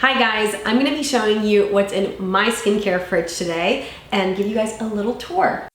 Hi guys, I'm gonna be showing you what's in my skincare fridge today and give you guys a little tour.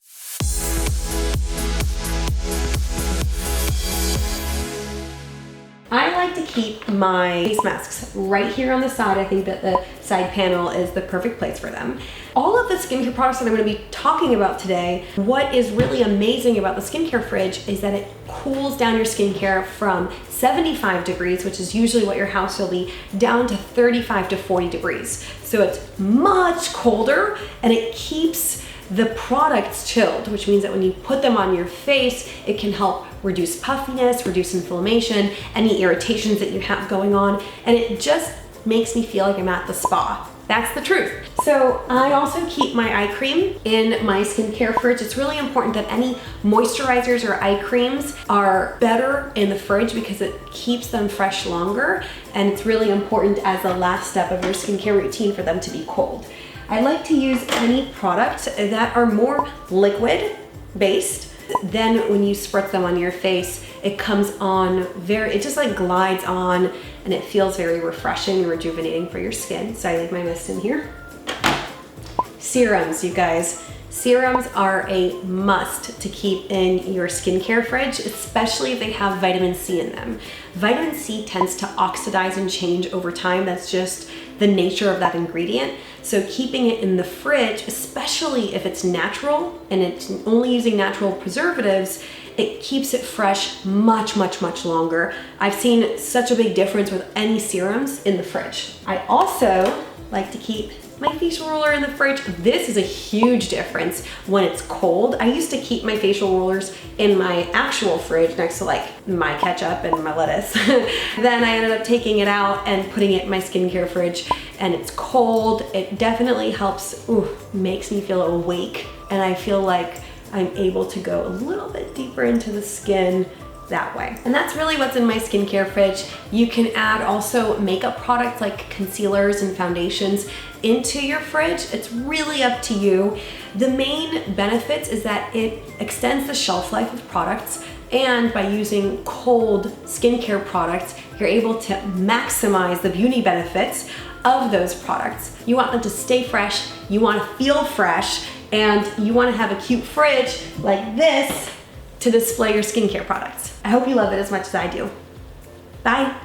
I like to keep my face masks right here on the side. I think that the side panel is the perfect place for them. All of the skincare products that I'm going to be talking about today, what is really amazing about the skincare fridge is that it cools down your skincare from 75 degrees, which is usually what your house will be, down to 35 to 40 degrees. So it's much colder and it keeps the products chilled, which means that when you put them on your face, it can help reduce puffiness, reduce inflammation, any irritations that you have going on, and it just makes me feel like I'm at the spa. That's the truth. So I also keep my eye cream in my skincare fridge. It's really important that any moisturizers or eye creams are better in the fridge because it keeps them fresh longer, and it's really important as the last step of your skincare routine for them to be cold. I like to use any products that are more liquid based. Then when you spritz them on your face, it comes on it just like glides on, and it feels very refreshing and rejuvenating for your skin. So I leave my mist in here. Serums, you guys. Serums are a must to keep in your skincare fridge, especially if they have vitamin C in them. Vitamin C tends to oxidize and change over time. That's just the nature of that ingredient. So keeping it in the fridge, especially if it's natural and it's only using natural preservatives, it keeps it fresh much longer. I've seen such a big difference with any serums in the fridge. I also like to keep my facial roller in the fridge. This is a huge difference when it's cold. I used to keep my facial rollers in my actual fridge next to like my ketchup and my lettuce. Then I ended up taking it out and putting it in my skincare fridge, and it's cold. It definitely helps, makes me feel awake, and I feel like I'm able to go a little bit deeper into the skin that way. And that's really what's in my skincare fridge. You can add also makeup products like concealers and foundations into your fridge. It's really up to you. The main benefits is that it extends the shelf life of products, and by using cold skincare products, you're able to maximize the beauty benefits of those products. You want them to stay fresh, you want to feel fresh, and you want to have a cute fridge like this to display your skincare products. I hope you love it as much as I do. Bye.